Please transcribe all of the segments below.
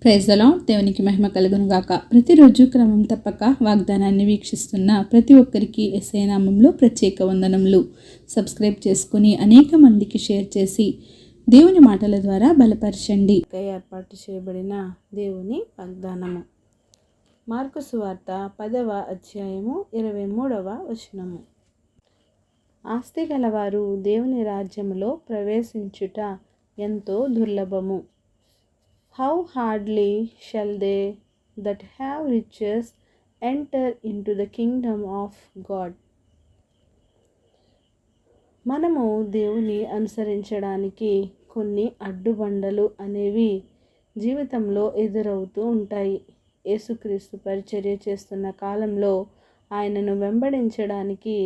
Praise the lord. దేవునికి మహిమ కలుగును గాక. ప్రతిరోజు క్రమం తప్పక వాగ్దానాన్ని వీక్షిస్తున్న ప్రతి ఒక్కరికి యేసయ్య నామములో ప్రత్యేక వందనములు. సబ్స్క్రైబ్ చేసుకుని అనేక మందికి షేర్ చేసి దేవుని మాటల ద్వారా బలపరచండి. ఏర్పాటు చేయబడిన దేవుని వాగ్దానము మార్కు సువార్త 10వ అధ్యాయము 23వ వచనము. ఆస్తి గలవారు దేవుని రాజ్యములో ప్రవేశించుట ఎంతో దుర్లభము. How hardly shall they that have riches enter into the kingdom of God. మనము దేవుని అనుసరించడానికి కొన్ని అడ్డుబండలు అనేవి జీవితంలో ఎదురవుతూ ఉంటాయి. యేసుక్రీస్తు పరిచర్య చేస్తున్న కాలంలో ఆయనను వెంబడించడానికి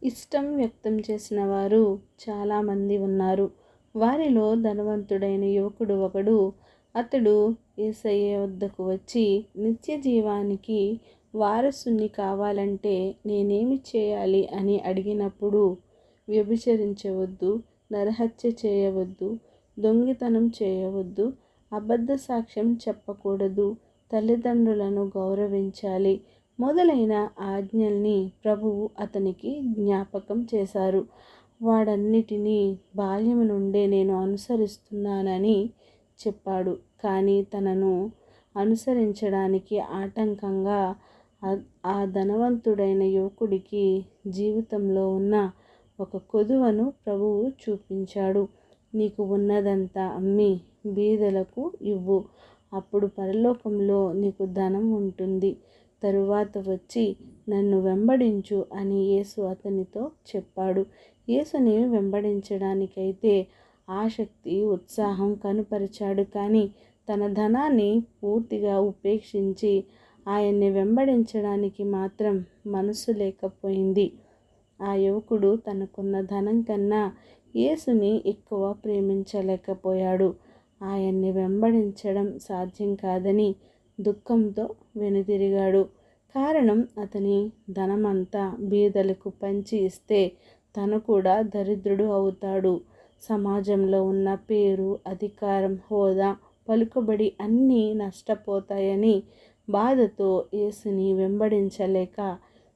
ఇష్టం వ్యక్తం చేసిన వారు చాలామంది ఉన్నారు. వారిలో ధనవంతుడైన యువకుడు ఒకడు. అతడు యేసయ్య వద్దకు వచ్చి, నిత్య జీవానికి వారసుని కావాలంటే నేనేమి చేయాలి అని అడిగినప్పుడు, వ్యభిచరించవద్దు, నరహత్య చేయవద్దు, దొంగతనం చేయవద్దు, అబద్ధ సాక్ష్యం చెప్పకూడదు, తల్లిదండ్రులను గౌరవించాలి మొదలైన ఆజ్ఞల్ని ప్రభువు అతనికి జ్ఞాపకం చేశారు. వాడన్నిటినీ బాల్యము నుండే నేను అనుసరిస్తున్నానని చెప్పాడు. కానీ తనను అనుసరించడానికి ఆటంకంగా ఆ ధనవంతుడైన యువకుడికి జీవితంలో ఉన్న ఒక కొదువను ప్రభువు చూపించాడు. నీకు ఉన్నదంతా అమ్మి బీదలకు ఇవ్వు, అప్పుడు పరలోకంలో నీకు ధనం ఉంటుంది. తరువాత వచ్చి నన్ను వెంబడించు అని యేసు అతనితో చెప్పాడు. యేసుని వెంబడించడానికైతే ఆసక్తి, ఉత్సాహం కనుపరిచాడు. కానీ తన ధనాన్ని పూర్తిగా ఉపేక్షించి ఆయన్ని వెంబడించడానికి మాత్రం మనసు లేకపోయింది. ఆ యువకుడు తనకున్న ధనం కన్నా యేసుని ఎక్కువ ప్రేమించలేకపోయాడు. ఆయన్ని వెంబడించడం సాధ్యం కాదని దుఃఖంతో వెనుదిరిగాడు. కారణం, అతని ధనమంతా బీదలకు పంచి ఇస్తే తను కూడా దరిద్రుడు అవుతాడు. సమాజంలో ఉన్న పేరు, అధికారం, హోదా, పలుకుబడి అన్నీ నష్టపోతాయని బాధతో యేసుని వెంబడించలేక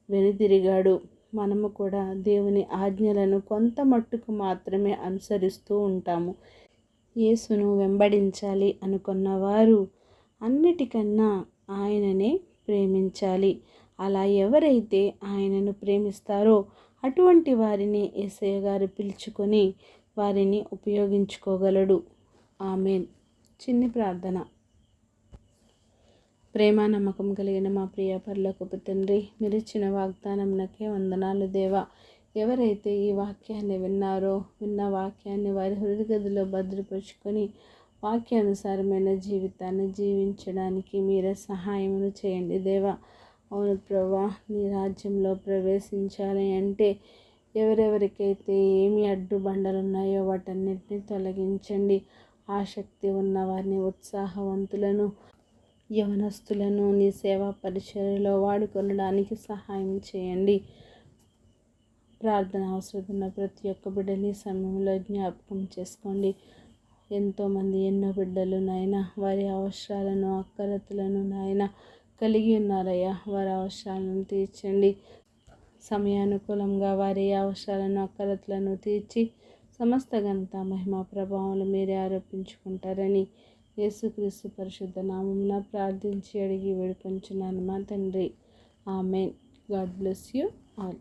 వెనుదిరిగాడు. మనము కూడా దేవుని ఆజ్ఞలను కొంత మట్టుకు మాత్రమే అనుసరిస్తూ ఉంటాము. యేసును వెంబడించాలి అనుకున్న వారు అన్నిటికన్నా ఆయననే ప్రేమించాలి. అలా ఎవరైతే ఆయనను ప్రేమిస్తారో అటువంటి వారిని యేసయ్య గారు పిలుచుకొని వారిని ఉపయోగించుకోగలడు. ఆమేన్. చిన్ని ప్రార్థన. ప్రేమ నమ్మకం కలిగిన మా ప్రియ పరలోకపు తండ్రి, మీరిచ్చిన వాగ్దానంకే వందనాలు దేవా. ఎవరైతే ఈ వాక్యాన్ని విన్నారో, విన్న వాక్యాన్ని వారి హృదయగదిలో భద్రపరుచుకొని వాక్యానుసారమైన జీవితాన్ని జీవించడానికి మీరే సహాయమును చేయండి దేవా. అవును ప్రభా, నీ రాజ్యంలో ప్రవేశించాలి అంటే ఎవరెవరికైతే ఏమి అడ్డుబండలు ఉన్నాయో వాటన్నిటిని తొలగించండి. ఆసక్తి ఉన్న వారిని, ఉత్సాహవంతులను, యవనస్తులను నీ సేవా పరిచర్యలో వాడుకొనడానికి సహాయం చేయండి. ప్రార్థన అవసరం ఉన్న ప్రతి ఒక్క బిడ్డని సమయంలో జ్ఞాపకం చేసుకోండి. ఎంతోమంది, ఎన్నో బిడ్డలు నాయన వారి అవసరాలను, అక్కరతలను నాయన కలిగి ఉన్నారయ్యా. వారి అవసరాలను తీర్చండి. సమయానుకూలంగా వారి అవసరాలను, అక్కరతలను తీర్చి సమస్త ఘనత, మహిమ, ప్రభావాలు మీరే ఆరోపించుకుంటారని యేసుక్రీస్తు పరిశుద్ధ నామమున ప్రార్థించి అడిగి వేడుకొంచున్నాను మా తండ్రి. Amen. God bless you all.